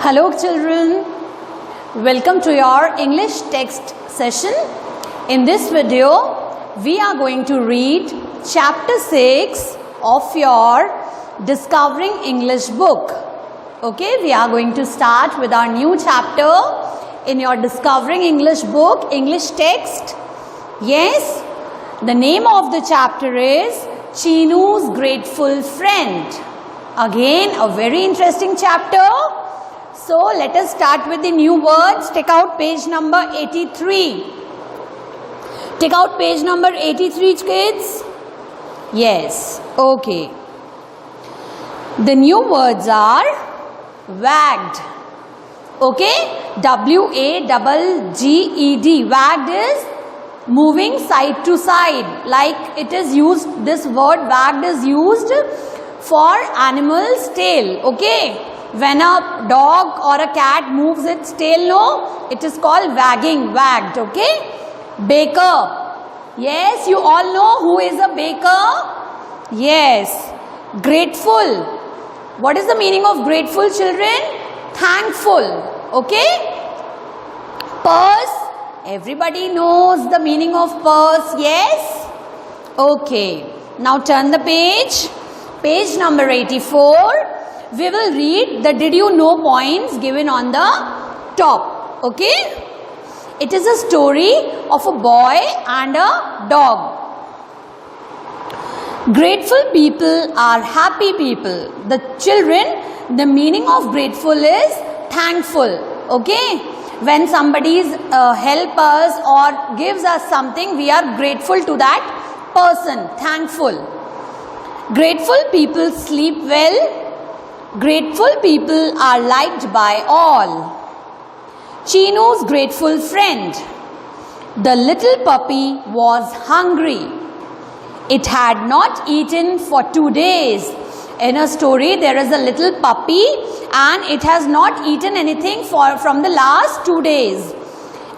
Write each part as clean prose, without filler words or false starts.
Hello children, welcome to your English text session. In this video, we are going to read chapter 6 of your Discovering English book. Okay, we are going to start with our new chapter in your Discovering English book, English text. Yes, the name of the chapter is Chinu's Grateful Friend. Again, a very interesting chapter. So, let us start with the new words. Take out page number 83. Take out page number 83, kids. Yes, okay. The new words are wagged. Okay, W-A-G-G-E-D. Wagged is moving side to side. Like it is used, this word wagged is used for animal's tail. Okay. When a dog or a cat moves its tail, no, it is called wagging, wagged, okay? Baker. Yes, you all know who is a baker? Yes. Grateful. What is the meaning of grateful, children? Thankful, okay? Purse. Everybody knows the meaning of purse, yes? Okay. Now turn the page. Page number 84. We will read the did you know points given on the top. Okay. It is a story of a boy and a dog. Grateful people are happy people. The children, the meaning of grateful is thankful. Okay. When somebody help us or gives us something, we are grateful to that person. Thankful. Grateful people sleep well. Grateful people are liked by all. Chinu's grateful friend. The little puppy was hungry. It had not eaten for 2 days. In a story, there is a little puppy and it has not eaten anything from the last 2 days.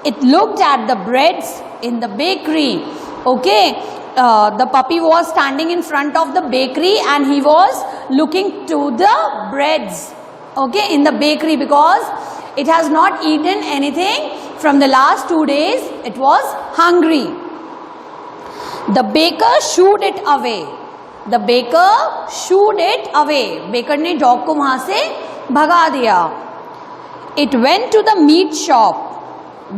It looked at the breads in the bakery. Okay. The puppy was standing in front of the bakery and he was looking to the breads, okay, in the bakery because it has not eaten anything from the last 2 days. It was hungry. The baker shooed it away. The baker shooed it away. Baker ने dog को वहाँ से भगा दिया. It went to the meat shop.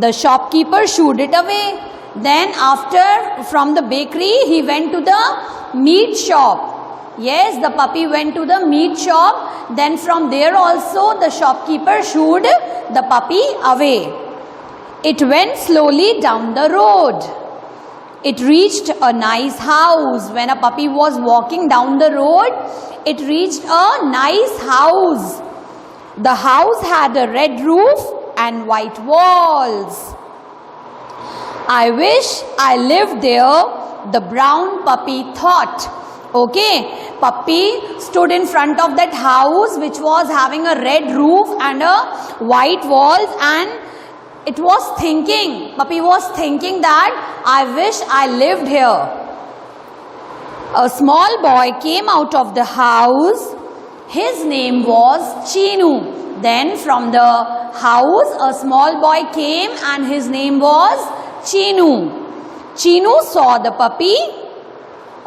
The shopkeeper shooed it away. Then after from the bakery he went to the meat shop. Yes, the puppy went to the meat shop. Then from there also the shopkeeper shooed the puppy away. It went slowly down the road. It reached a nice house. When a puppy was walking down the road, it reached a nice house. The house had a red roof and white walls. I wish I lived there, the brown puppy thought. Okay, puppy stood in front of that house which was having a red roof and a white walls, and it was thinking, puppy was thinking that I wish I lived here. A small boy came out of the house. His name was Chinu. Then from the house a small boy came and his name was Chinu. Chinu saw the puppy.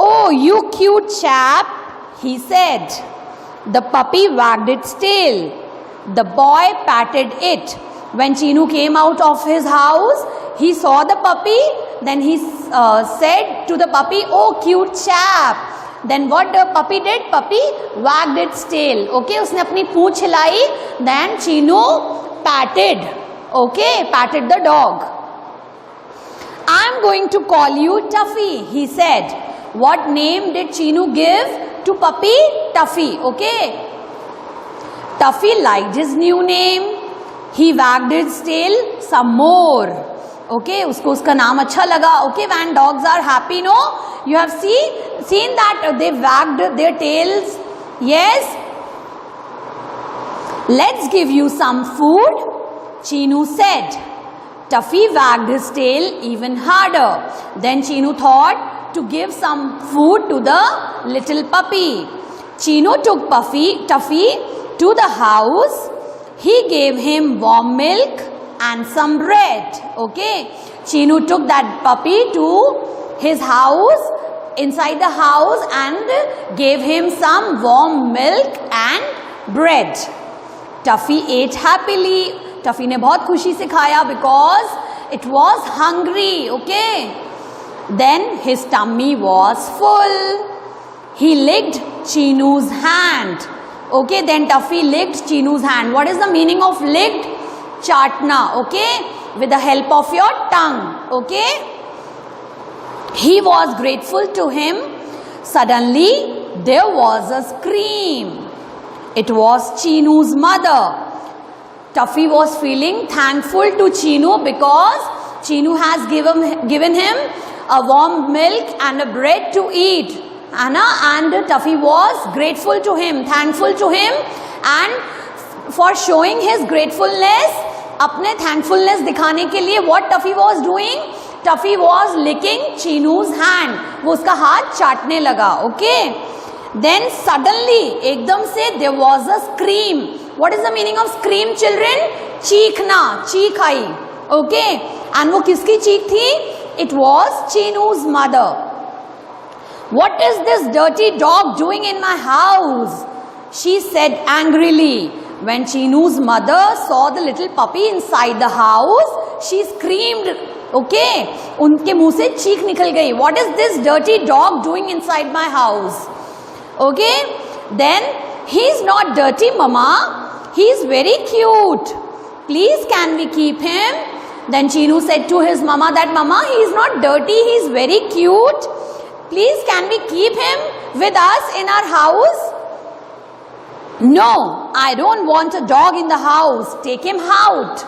Oh, you cute chap, he said. The puppy wagged its tail. The boy patted it. When Chinu came out of his house, he saw the puppy. Then he said to the puppy, oh, cute chap. Then what the puppy did? Puppy wagged its tail. Okay, उसने अपनी पूंछ हिलाई. Then Chinu patted. Okay, patted the dog. I am going to call you Tuffy, he said. What name did Chinu give to puppy? Tuffy, okay. Tuffy liked his new name. He wagged his tail some more. Okay, उसको उसका नाम अच्छा लगा. Okay, when dogs are happy, no? You have seen that they wagged their tails. Yes. Let's give you some food, Chinu said. Tuffy wagged his tail even harder. Then Chinu thought to give some food to the little puppy. Chinu took Tuffy to the house. he gave him warm milk and some bread. Okay, Chinu took that puppy to his house, inside the house, and gave him some warm milk and bread. Tuffy ate happily. Tuffy ने बहुत खुशी से खाया because it was hungry. Okay, then his tummy was full. He licked Chinu's hand. Okay, then Tuffy licked Chinu's hand. What is the meaning of licked? Chaatna. Okay, with the help of your tongue. Okay, he was grateful to him. Suddenly there was a scream. It was Chinu's mother. Tuffy was feeling thankful to Chinu because Chinu has given him a warm milk and a bread to eat. And Tuffy was grateful to him, thankful to him, and for showing his gratefulness, अपने thankfulness दिखाने के लिए what Tuffy was doing? Tuffy was licking Chinu's hand. वो उसका हाथ चाटने लगा. Okay. Then suddenly, एकदम से there was a scream. What is the meaning of scream, children? चीखना, चीख आई. Okay. And वो किसकी चीख थी? It was Chinu's mother. What is this dirty dog doing in my house? She said angrily. When Chinu's mother saw the little puppy inside the house, she screamed. Okay, उनके मुंह से चीख निकल गई. What is this dirty dog doing inside my house? Okay, then he is not dirty, mama. He is very cute. Please, can we keep him? Then Chinu said to his mama that, mama, he is not dirty. He is very cute. Please, can we keep him with us in our house? No, I don't want a dog in the house. Take him out.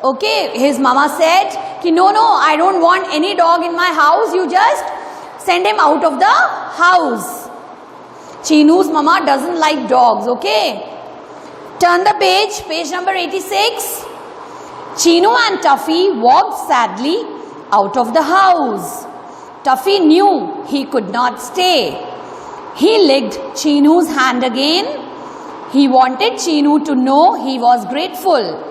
Okay, his mama said, no, I don't want any dog in my house. You just send him out of the house. Chinu's mama doesn't like dogs. Okay. Turn the page, page number 86. Chinu and Tuffy walked sadly out of the house. Tuffy knew he could not stay. He licked Chinu's hand again. He wanted Chinu to know he was grateful.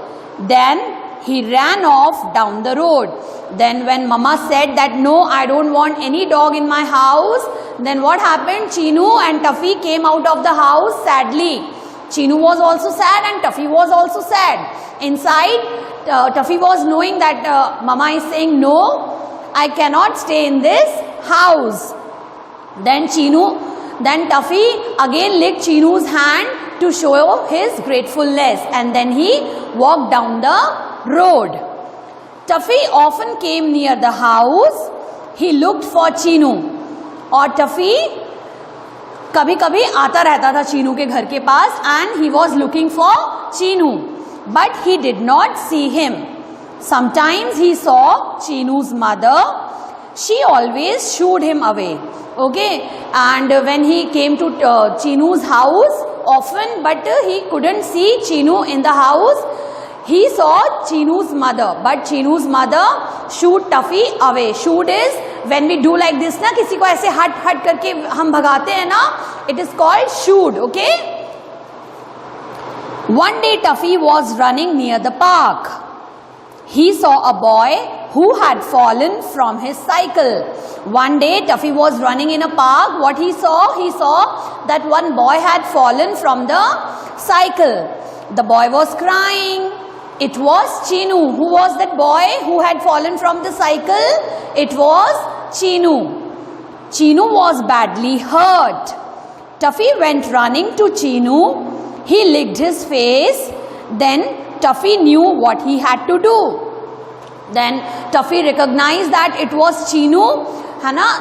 Then he ran off down the road. Then when mama said that no, I don't want any dog in my house, then what happened? Chinu and Tuffy came out of the house sadly. Chinu was also sad and Tuffy was also sad. Inside, Tuffy was knowing that mama is saying no, I cannot stay in this house. Then Tuffy again licked Chinu's hand to show his gratefulness, and then he walked down the road. Tuffy often came near the house. He looked for Chinu. और Tuffy कभी कभी आता रहता था चीनू के घर के पास, and he was looking for Chinu, but he did not see him. Sometimes he saw Chinu's mother. She always shooed him away. Okay, and when he came to Chinu's house often, but he couldn't see Chinu in the house, he saw Chinu's mother, but Chinu's mother shooed Tuffy away. Shoot is when we do like this ना, किसी को ऐसे हट हट करके हम भगाते हैं ना, it is called shoot. Okay. One day Tuffy was running near the park. He saw a boy who had fallen from his cycle. One day Tuffy was running in a park. What he saw? He saw that one boy had fallen from the cycle. The boy was crying. It was Chinu. Who was that boy who had fallen from the cycle? It was Chinu. Chinu was badly hurt. Tuffy went running to Chinu. He licked his face. Then Tuffy knew what he had to do. Then Tuffy recognized that it was Chinu.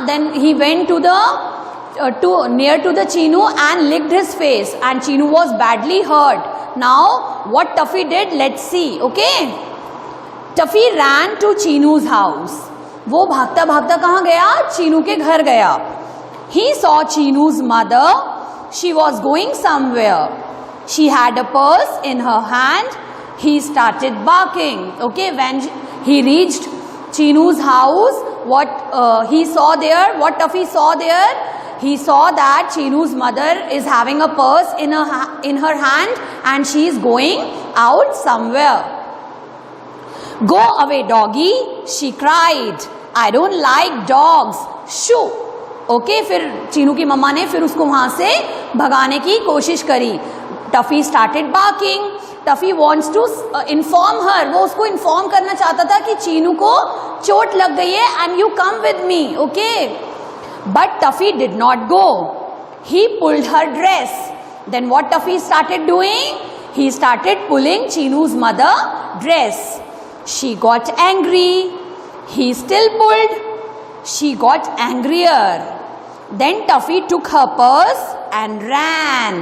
Then he went to the near to the Chinu and licked his face, and Chinu was badly hurt. Now what Tuffy did, let's see. Okay, Tuffy ran to Chinu's house. वो भागता भागता कहाँ गया? चीनू के घर गया. He saw Chinu's mother. She was going somewhere. She had a purse in her hand. He started barking. Okay, when he reached Chinu's house, what he saw there, what Tuffy saw there, he saw that Chinu's mother is having a purse in her hand and she is going out somewhere. Go away, doggy, she cried. I don't like dogs. Shoo. Okay, फिर चीनू की मम्मा ने फिर उसको वहां से भगाने की कोशिश करी. Tuffy started barking. Tuffy wants to inform her. वो उसको इन्फॉर्म करना चाहता था कि चीनू को चोट लग गई है and you come with me. Okay, but Tuffy did not go. He pulled her dress. Then what Tuffy started doing? He started pulling Chinu's mother dress. She got angry. He still pulled. She got angrier. Then Tuffy took her purse and ran.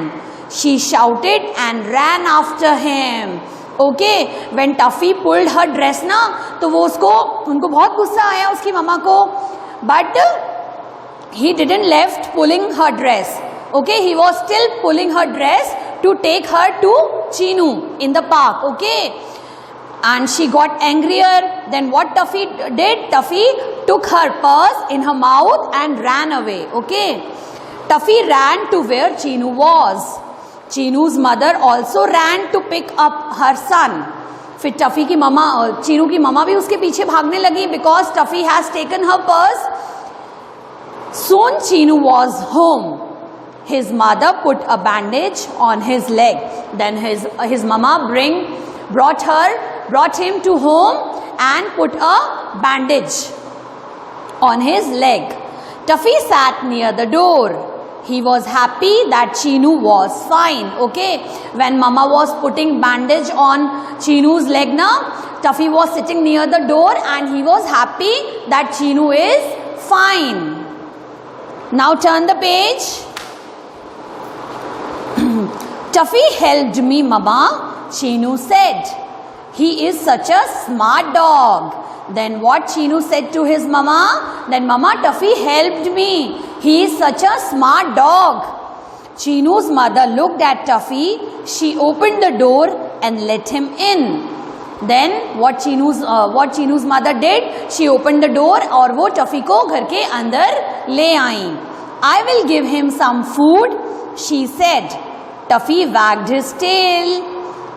She shouted and ran after him. Okay, when Tuffy pulled her dress ना, तो वो उनको बहुत गुस्सा आया उसकी मम्मा को. But he didn't left pulling her dress. Okay, he was still pulling her dress to take her to Chinu in the park. Okay. And she got angrier. Then what Tuffy did? Tuffy took her purse in her mouth and ran away. Okay. Tuffy ran to where Chinu was. Chinu's mother also ran to pick up her son. फिर Tuffy की मम्मा, चीनू की मम्मा भी उसके पीछे भागने लगी because Tuffy has taken her purse. Soon Chinu was home. His mother put a bandage on his leg. Then his mama brought him to home and put a bandage on his leg. Tuffy sat near the door. He was happy that Chinu was fine. Okay, when mama was putting bandage on Chinu's leg now, Tuffy was sitting near the door and he was happy that Chinu is fine. Now turn the page. Tuffy helped me, mama, Chinu said. He is such a smart dog. Then what Chinu said to his mama? Then mama, Tuffy helped me. He is such a smart dog. Chinu's mother looked at Tuffy. She opened the door and let him in. Then what Chinu's mother did? She opened the door और वो Tuffy को घर के अंदर ले आई. I will give him some food, she said. Tuffy wagged his tail.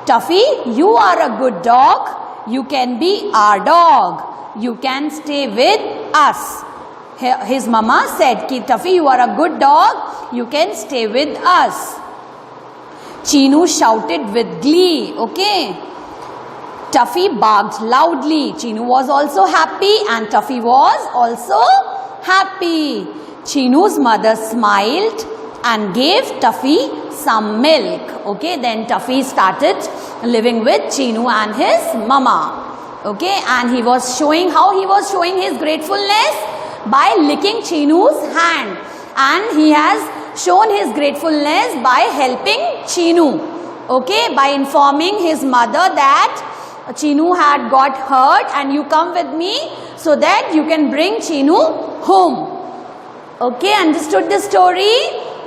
Tuffy, you are a good dog. You can be our dog. You can stay with us. His mama said, ki Tuffy, you are a good dog. You can stay with us. Chinu shouted with glee. Okay. Tuffy barked loudly. Chinu was also happy and Tuffy was also happy. Chinu's mother smiled and gave Tuffy some milk. Okay, then Tuffy started living with Chinu and his mama. Okay, and he was showing his gratefulness by licking Chinu's hand, and he has shown his gratefulness by helping Chinu. Okay, by informing his mother that Chinu had got hurt and you come with me so that you can bring Chinu home. Okay, understood the story?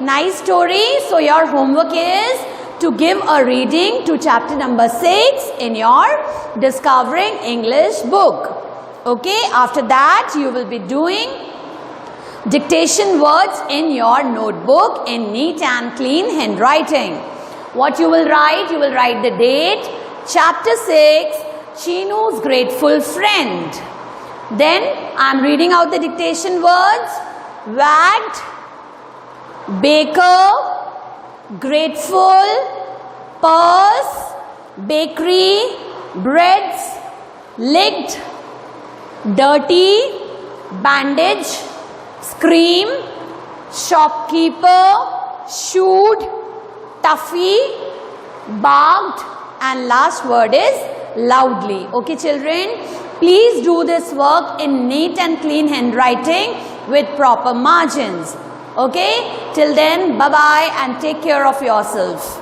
Nice story. So your homework is to give a reading to chapter number 6 in your Discovering English book. Okay, after that you will be doing dictation words in your notebook in neat and clean handwriting. What you will write the date, chapter 6, Chinu's grateful friend. Then I am reading out the dictation words. Wagged, baker, grateful, purse, bakery, breads, licked, dirty, bandage, scream, shopkeeper, shooed, Tuffy, barked, and last word is loudly. Okay children, please do this work in neat and clean handwriting with proper margins. Okay, till then, bye bye and take care of yourself.